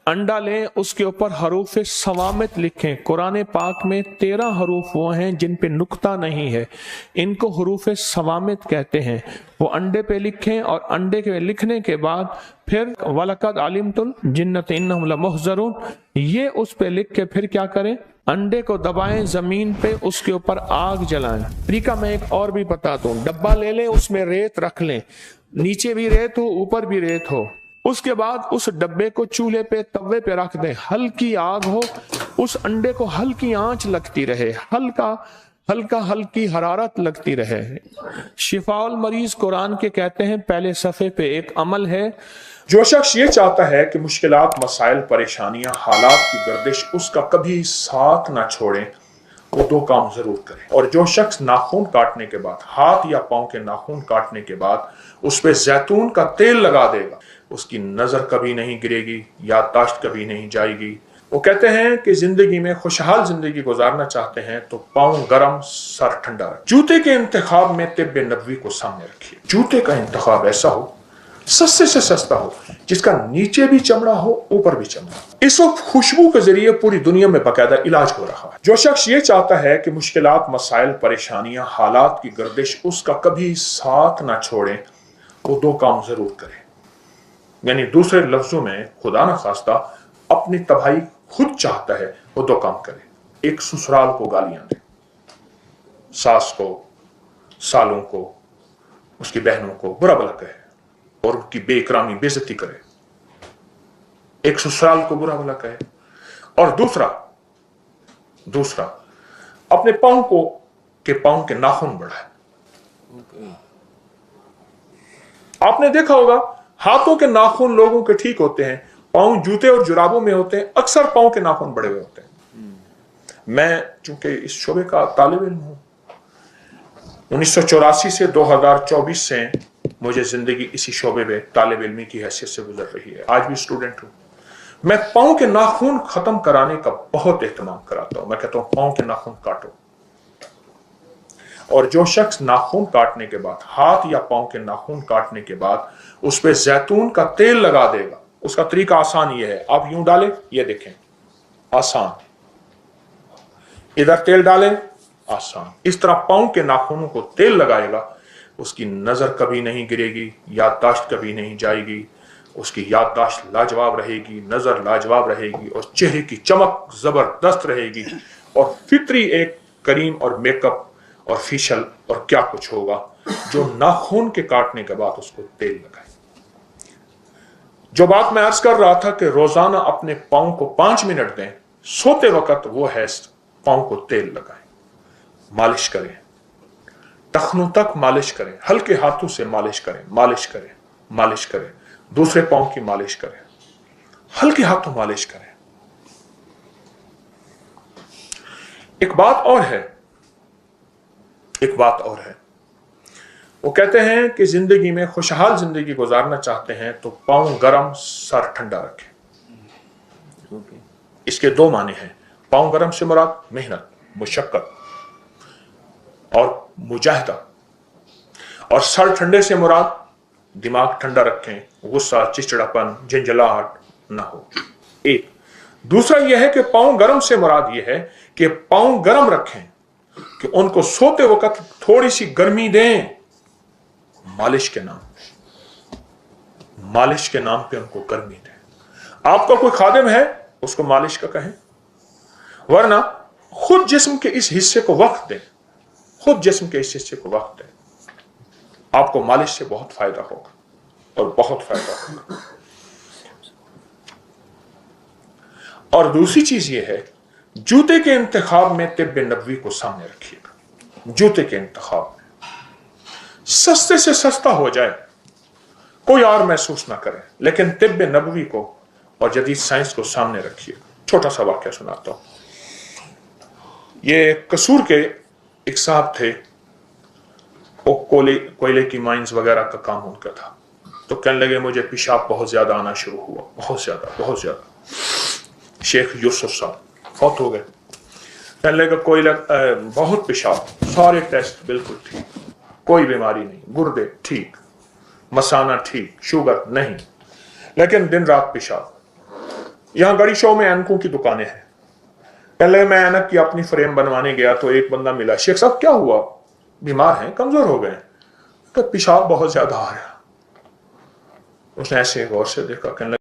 अंडा लें, उसके ऊपर हरूफ सवामित लिखें। कुरान पाक में 13 हरूफ वो हैं जिन पे नुक्ता नहीं है, इनको हरूफ सवामित कहते हैं। वो अंडे पे लिखें और अंडे के लिखने के बाद फिर वलकद अलिमतुल जिन्नत इन्नहुम लमुहज़रून, ये उस पे लिख के फिर क्या करें, अंडे को दबाएं जमीन पे, उसके ऊपर आग जलाएं। तरीका मैं एक और भी बताता हूँ। डब्बा ले लें, उसमें रेत रख लें, नीचे भी रेत हो ऊपर भी रेत हो। उसके बाद उस डब्बे को चूल्हे पे तवे पे रख दें, हल्की आग हो, उस अंडे को हल्की आंच लगती रहे, हल्की हरारत लगती रहे। शिफाउल मरीज कुरान के कहते हैं पहले सफ़े पे एक अमल है, जो शख्स ये चाहता है कि मुश्किलात, मसाइल, परेशानियां, हालात की गर्दिश उसका कभी साथ ना छोड़े, वो 2 काम जरूर करे। और जो शख्स नाखून काटने के बाद, हाथ या पांव के नाखून काटने के बाद उस पे जैतून का तेल लगा देगा, उसकी नजर कभी नहीं गिरेगी, याददाश्त कभी नहीं जाएगी। वो कहते हैं कि जिंदगी में खुशहाल जिंदगी गुजारना चाहते हैं तो पाँव गरम, सर ठंडा रखें। जूते के इंतखाब में तिब्बे नबवी को सामने रखिए। जूते का इंतखाब ऐसा हो, सस्ते से सस्ता हो, जिसका नीचे भी चमड़ा हो ऊपर भी चमड़ा। इस वक्त खुशबू के जरिए पूरी दुनिया में बाकायदा इलाज हो रहा है। जो शख्स ये चाहता है कि मुश्किलात, मसाइल, परेशानियां, हालात की गर्दिश उसका कभी साथ ना छोड़े, वो 2 काम जरूर करे। यानी दूसरे लफ्जों में, खुदा न खास्ता अपनी तबाही खुद चाहता है, वो 2 काम करे। एक, ससुराल को गालियां दे, सास को, सालों को, उसकी बहनों को बुरा भला कहे और उनकी बेइकरामी, बेइज्जती करे। एक ससुराल को बुरा भला कहे। और दूसरा अपने पांव के नाखून बढ़ाए। आपने देखा होगा हाथों के नाखून लोगों के ठीक होते हैं, पांव जूते और जुराबों में होते हैं, अक्सर पांव के नाखून बड़े हुए होते हैं। मैं चूंकि इस शोबे का तालिब इल्म हूं, 1984 से 2024 से मुझे जिंदगी इसी शोबे में तालिब इल्मी की हैसियत से गुजर रही है। आज भी स्टूडेंट हूं। मैं पांव के नाखून खत्म कराने का बहुत एहतमाम कराता हूं। मैं कहता हूं पांव के नाखून काटो। और जो शख्स नाखून काटने के बाद, हाथ या पांव के नाखून काटने के बाद उस पर जैतून का तेल लगा देगा, उसका तरीका आसान ये है। आप यूं डालें, ये देखें, आसान। इधर तेल डालें, आसान। इस तरह पांव के नाखूनों को तेल लगाएगा, उसकी नजर कभी नहीं गिरेगी, याददाश्त कभी नहीं जाएगी, उसकी याददाश्त लाजवाब रहेगी, नजर लाजवाब रहेगी और चेहरे की चमक जबरदस्त रहेगी। और फित्री एक करीम और मेकअप और फेशियल और क्या कुछ होगा जो नाखून के काटने के बाद उसको तेल लगाए। जो बात मैं अर्ज कर रहा था कि रोजाना अपने पांव को 5 मिनट दें, सोते वक्त वो है पांव को तेल लगाएं, मालिश करें, टखनों तक मालिश करें, हल्के हाथों से मालिश करें, दूसरे पांव की मालिश करें, हल्के हाथों मालिश करें। एक बात और है, वो कहते हैं कि जिंदगी में खुशहाल जिंदगी गुजारना चाहते हैं तो पांव गरम, सर ठंडा रखें। इसके 2 माने हैं। पांव गरम से मुराद मेहनत, मुशक्कत और मुजाहिदा, और सर ठंडे से मुराद दिमाग ठंडा रखें, गुस्सा, चिड़चिड़ापन, झंझलाहट ना हो। एक दूसरा यह है कि पांव गरम से मुराद यह है कि पांव गरम रखें, कि उनको सोते वक्त थोड़ी सी गर्मी दें, मालिश के नाम पे उनको गर्मी दें। आपका कोई खादिम है, उसको मालिश का कहें, वरना खुद जिस्म के इस हिस्से को वक्त दें, आपको मालिश से बहुत फायदा होगा और बहुत फायदा होगा। और दूसरी चीज यह है, जूते के इंतखाब में तिब्बे नबवी को सामने रखिएगा। जूते के इंतखाब में सस्ते से सस्ता हो जाए, कोई और महसूस ना करे, लेकिन तिब्बे नबवी को और जदीद साइंस को सामने रखिए। छोटा सा वाक्य सुनाता हूं। ये कसूर के एक साहब थे, वो कोयले की माइंस वगैरह का काम उनका था। तो कहने लगे मुझे पेशाब बहुत ज्यादा आना शुरू हुआ, बहुत ज्यादा। शेख यूसुफ साहब फौत हो गए। कहने लगा कोयला बहुत पेशाब, सारे टेस्ट बिल्कुल ठीक, कोई बीमारी नहीं, गुर्दे ठीक, मसाना ठीक, शुगर नहीं, लेकिन दिन रात पेशाब। یہاں گڑی شو میں اینکوں کی دکانیں ہیں. پہلے میں اینک کی اپنی فریم بنوانے گیا تو ایک بندہ ملا, شیخ صاحب کیا ہوا, بیمار ہیں, کمزور ہو گئے, کہ پیشاب بہت زیادہ آ رہا. اس نے ایسے غور سے دیکھا, کہنے لگا